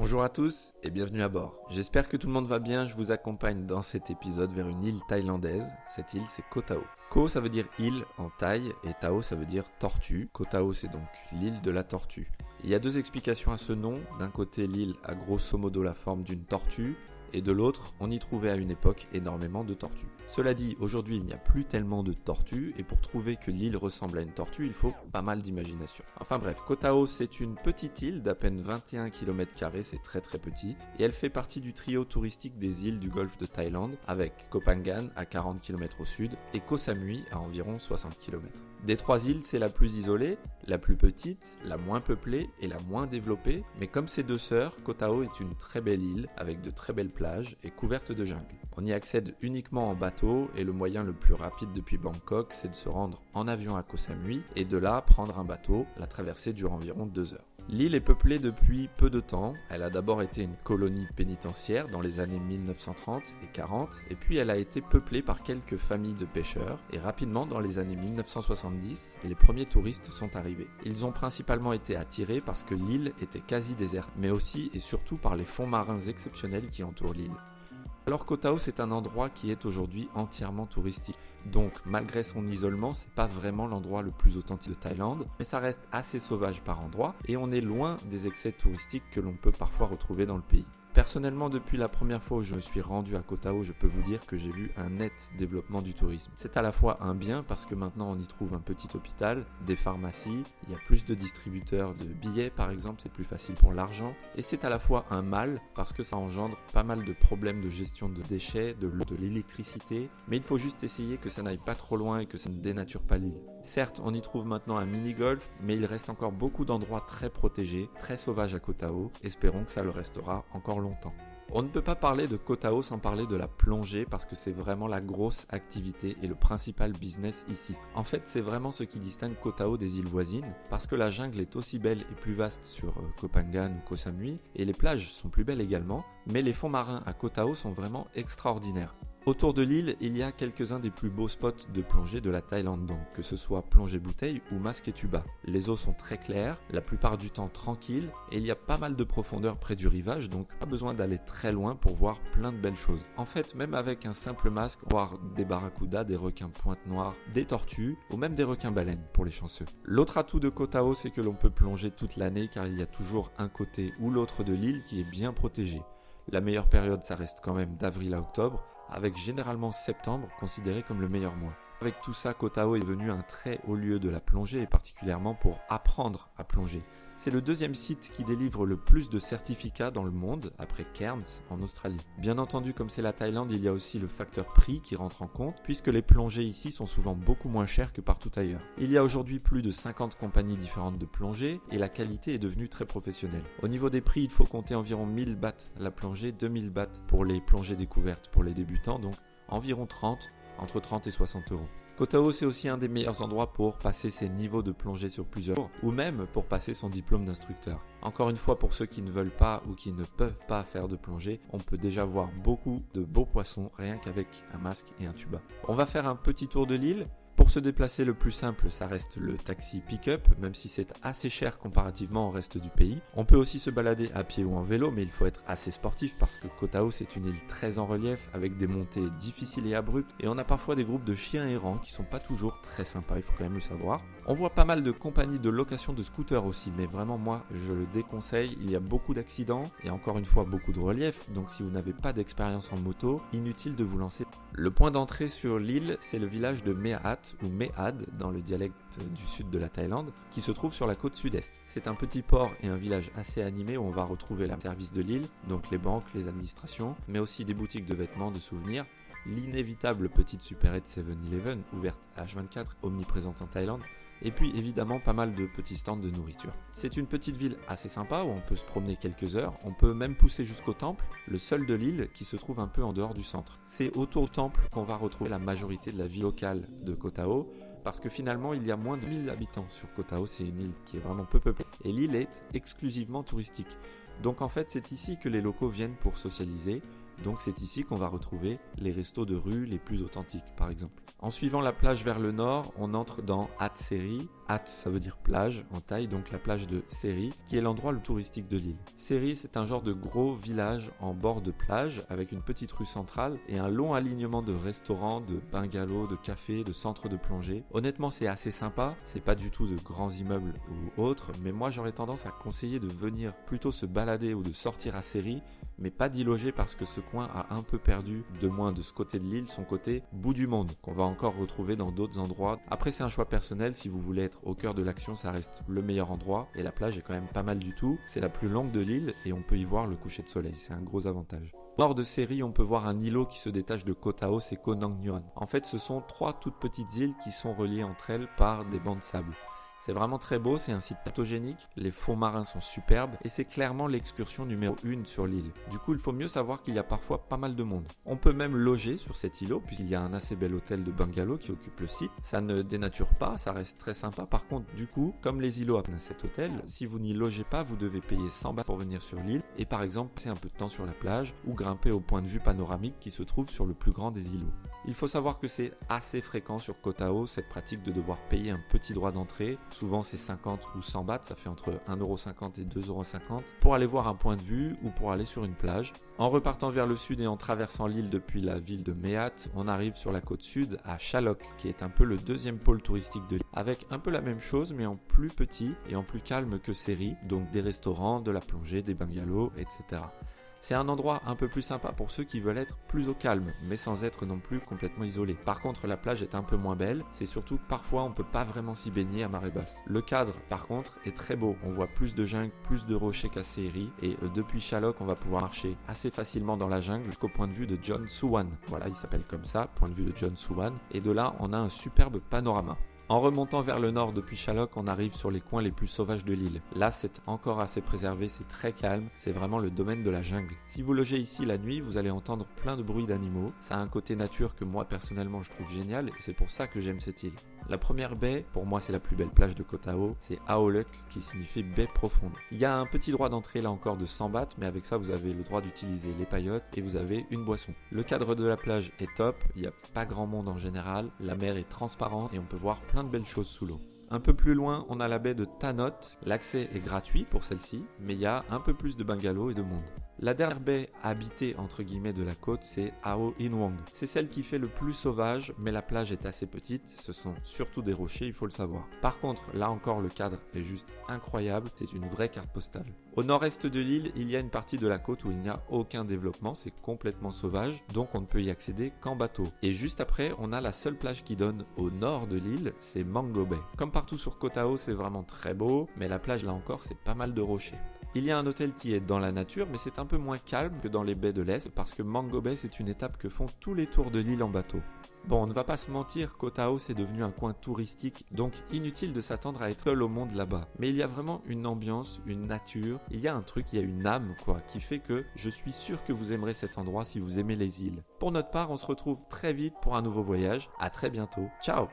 Bonjour à tous et bienvenue à bord. J'espère que tout le monde va bien, je vous accompagne dans cet épisode vers une île thaïlandaise. Cette île c'est Koh Tao. Koh ça veut dire île en thaï et Tao ça veut dire tortue. Koh Tao c'est donc l'île de la tortue. Il y a deux explications à ce nom. D'un côté l'île a grosso modo la forme d'une tortue et de l'autre on y trouvait à une époque énormément de tortues. Cela dit, aujourd'hui il n'y a plus tellement de tortues et pour trouver que l'île ressemble à une tortue il faut pas mal d'imagination. Enfin bref, Koh Tao c'est une petite île d'à peine 21 km², c'est très petit et elle fait partie du trio touristique des îles du golfe de Thaïlande avec Koh Phangan à 40 km au sud et Koh Samui à environ 60 km. Des trois îles, c'est la plus isolée, la plus petite, la moins peuplée et la moins développée, mais comme ses deux sœurs, Koh Tao est une très belle île avec de très belles plages et couverte de jungle. On y accède uniquement en bateau et le moyen le plus rapide depuis Bangkok, c'est de se rendre en avion à Koh Samui et de là prendre un bateau. La traversée dure environ 2 heures. L'île est peuplée depuis peu de temps. Elle a d'abord été une colonie pénitentiaire dans les années 1930 et 40, et puis elle a été peuplée par quelques familles de pêcheurs, et rapidement dans les années 1970, les premiers touristes sont arrivés. Ils ont principalement été attirés parce que l'île était quasi déserte, mais aussi et surtout par les fonds marins exceptionnels qui entourent l'île. Alors Koh Tao c'est un endroit qui est aujourd'hui entièrement touristique. Donc malgré son isolement, c'est pas vraiment l'endroit le plus authentique de Thaïlande, mais ça reste assez sauvage par endroits et on est loin des excès touristiques que l'on peut parfois retrouver dans le pays. Personnellement, depuis la première fois où je me suis rendu à Koh Tao, je peux vous dire que j'ai vu un net développement du tourisme. C'est à la fois un bien parce que maintenant on y trouve un petit hôpital, des pharmacies, il y a plus de distributeurs de billets par exemple, c'est plus facile pour l'argent, et c'est à la fois un mal parce que ça engendre pas mal de problèmes de gestion de déchets, de l'eau, de l'électricité, mais il faut juste essayer que ça n'aille pas trop loin et que ça ne dénature pas l'île. Certes, on y trouve maintenant un mini-golf, mais il reste encore beaucoup d'endroits très protégés, très sauvages à Koh Tao. Espérons que ça le restera encore longtemps. On ne peut pas parler de Koh Tao sans parler de la plongée parce que c'est vraiment la grosse activité et le principal business ici. En fait, c'est vraiment ce qui distingue Koh Tao des îles voisines parce que la jungle est aussi belle et plus vaste sur Koh Phangan ou Koh Samui et les plages sont plus belles également, mais les fonds marins à Koh Tao sont vraiment extraordinaires. Autour de l'île, il y a quelques-uns des plus beaux spots de plongée de la Thaïlande, donc que ce soit plongée bouteille ou masque et tuba. Les eaux sont très claires, la plupart du temps tranquilles, et il y a pas mal de profondeur près du rivage, donc pas besoin d'aller très loin pour voir plein de belles choses. En fait, même avec un simple masque, on peut voir des barracudas, des requins pointe noire, des tortues, ou même des requins baleines pour les chanceux. L'autre atout de Koh Tao, c'est que l'on peut plonger toute l'année car il y a toujours un côté ou l'autre de l'île qui est bien protégé. La meilleure période, ça reste quand même d'avril à octobre, avec généralement septembre considéré comme le meilleur mois. Avec tout ça, Koh Tao est devenu un très haut lieu de la plongée et particulièrement pour apprendre à plonger. C'est le deuxième site qui délivre le plus de certificats dans le monde, après Cairns en Australie. Bien entendu, comme c'est la Thaïlande, il y a aussi le facteur prix qui rentre en compte, puisque les plongées ici sont souvent beaucoup moins chères que partout ailleurs. Il y a aujourd'hui plus de 50 compagnies différentes de plongée, et la qualité est devenue très professionnelle. Au niveau des prix, il faut compter environ 1000 bahts la plongée, 2000 bahts pour les plongées découvertes pour les débutants, donc environ entre 30 et 60 euros. Koh Tao, c'est aussi un des meilleurs endroits pour passer ses niveaux de plongée sur plusieurs jours, ou même pour passer son diplôme d'instructeur. Encore une fois, pour ceux qui ne veulent pas ou qui ne peuvent pas faire de plongée, on peut déjà voir beaucoup de beaux poissons rien qu'avec un masque et un tuba. On va faire un petit tour de l'île. Pour se déplacer, le plus simple, ça reste le taxi pick-up, même si c'est assez cher comparativement au reste du pays. On peut aussi se balader à pied ou en vélo, mais il faut être assez sportif parce que Koh Tao, c'est une île très en relief, avec des montées difficiles et abruptes, et on a parfois des groupes de chiens errants qui sont pas toujours très sympas, il faut quand même le savoir. On voit pas mal de compagnies de location de scooters aussi, mais vraiment moi, je le déconseille, il y a beaucoup d'accidents, et encore une fois beaucoup de relief, donc si vous n'avez pas d'expérience en moto, inutile de vous lancer. Le point d'entrée sur l'île, c'est le village de Meat, ou Mead dans le dialecte du sud de la Thaïlande, qui se trouve sur la côte sud-est. C'est un petit port et un village assez animé où on va retrouver le service de l'île, donc les banques, les administrations, mais aussi des boutiques de vêtements, de souvenirs, l'inévitable petite supérette 7-Eleven, ouverte H24, omniprésente en Thaïlande, et puis évidemment pas mal de petits stands de nourriture. C'est une petite ville assez sympa où on peut se promener quelques heures, on peut même pousser jusqu'au temple, le seul de l'île qui se trouve un peu en dehors du centre. C'est autour du temple qu'on va retrouver la majorité de la vie locale de Koh Tao, parce que finalement il y a moins de 1000 habitants sur Koh Tao, c'est une île qui est vraiment peu peuplée, et l'île est exclusivement touristique. Donc en fait c'est ici que les locaux viennent pour socialiser, Donc c'est ici qu'on va retrouver les restos de rue les plus authentiques par exemple. En suivant la plage vers le nord, on entre dans At-Seri. At, ça veut dire plage en thaï, donc la plage de Seri, qui est l'endroit le touristique de l'île. Seri, c'est un genre de gros village en bord de plage avec une petite rue centrale et un long alignement de restaurants, de bungalows, de cafés, de centres de plongée. Honnêtement, c'est assez sympa, c'est pas du tout de grands immeubles ou autres, mais moi j'aurais tendance à conseiller de venir plutôt se balader ou de sortir à Seri, mais pas d'y loger parce que ce coin a un peu perdu, de moins de ce côté de l'île, son côté bout du monde, qu'on va encore retrouver dans d'autres endroits. Après, c'est un choix personnel, si vous voulez être au cœur de l'action, ça reste le meilleur endroit, et la plage est quand même pas mal du tout. C'est la plus longue de l'île et on peut y voir le coucher de soleil, c'est un gros avantage. Au nord de Seri, on peut voir un îlot qui se détache de Koh Tao, c'est Koh Nang Nyon. En fait, ce sont 3 toutes petites îles qui sont reliées entre elles par des bancs de sable. C'est vraiment très beau, c'est un site photogénique, les fonds marins sont superbes et c'est clairement l'excursion numéro 1 sur l'île. Du coup, il faut mieux savoir qu'il y a parfois pas mal de monde. On peut même loger sur cet îlot puisqu'il y a un assez bel hôtel de bungalow qui occupe le site. Ça ne dénature pas, ça reste très sympa. Par contre, du coup, comme les îlots à cet hôtel, si vous n'y logez pas, vous devez payer 100 bahts pour venir sur l'île et par exemple passer un peu de temps sur la plage ou grimper au point de vue panoramique qui se trouve sur le plus grand des îlots. Il faut savoir que c'est assez fréquent sur Koh Tao cette pratique de devoir payer un petit droit d'entrée. Souvent c'est 50 ou 100 bahts, ça fait entre 1,50€ et 2,50€ pour aller voir un point de vue ou pour aller sur une plage. En repartant vers le sud et en traversant l'île depuis la ville de Meat, on arrive sur la côte sud à Chalok, qui est un peu le deuxième pôle touristique de l'île, avec un peu la même chose mais en plus petit et en plus calme que Seri, donc des restaurants, de la plongée, des bungalows, etc. C'est un endroit un peu plus sympa pour ceux qui veulent être plus au calme, mais sans être non plus complètement isolé. Par contre, la plage est un peu moins belle, c'est surtout que parfois on peut pas vraiment s'y baigner à marée basse. Le cadre, par contre, est très beau. On voit plus de jungle, plus de rochers qu'à Seri, et depuis Chalok, on va pouvoir marcher assez facilement dans la jungle jusqu'au point de vue de John Suwan. Voilà, il s'appelle comme ça, point de vue de John Suwan, et de là, on a un superbe panorama. En remontant vers le nord depuis Chalok, on arrive sur les coins les plus sauvages de l'île. Là, c'est encore assez préservé, c'est très calme, c'est vraiment le domaine de la jungle. Si vous logez ici la nuit, vous allez entendre plein de bruits d'animaux. Ça a un côté nature que moi personnellement je trouve génial et c'est pour ça que j'aime cette île. La première baie, pour moi c'est la plus belle plage de Koh Tao, c'est Aoluk qui signifie baie profonde. Il y a un petit droit d'entrée là encore de 100 bahts, mais avec ça vous avez le droit d'utiliser les paillotes et vous avez une boisson. Le cadre de la plage est top, il n'y a pas grand monde en général, la mer est transparente et on peut voir plein de belles choses sous l'eau. Un peu plus loin, on a la baie de Tanot. L'accès est gratuit pour celle-ci, mais il y a un peu plus de bungalows et de monde. La dernière baie habitée entre guillemets de la côte, c'est Ao Inwang. C'est celle qui fait le plus sauvage, mais la plage est assez petite, ce sont surtout des rochers, il faut le savoir. Par contre, là encore, le cadre est juste incroyable, c'est une vraie carte postale. Au nord-est de l'île, il y a une partie de la côte où il n'y a aucun développement, c'est complètement sauvage, donc on ne peut y accéder qu'en bateau. Et juste après, on a la seule plage qui donne au nord de l'île, c'est Mango Bay. Comme partout sur Koh Tao, c'est vraiment très beau, mais la plage là encore, c'est pas mal de rochers. Il y a un hôtel qui est dans la nature, mais c'est un peu moins calme que dans les baies de l'Est, parce que Mango Bay, c'est une étape que font tous les tours de l'île en bateau. Bon, on ne va pas se mentir, Koh Tao c'est devenu un coin touristique, donc inutile de s'attendre à être seul au monde là-bas. Mais il y a vraiment une ambiance, une nature, il y a un truc, il y a une âme quoi, qui fait que je suis sûr que vous aimerez cet endroit si vous aimez les îles. Pour notre part, on se retrouve très vite pour un nouveau voyage, à très bientôt, ciao!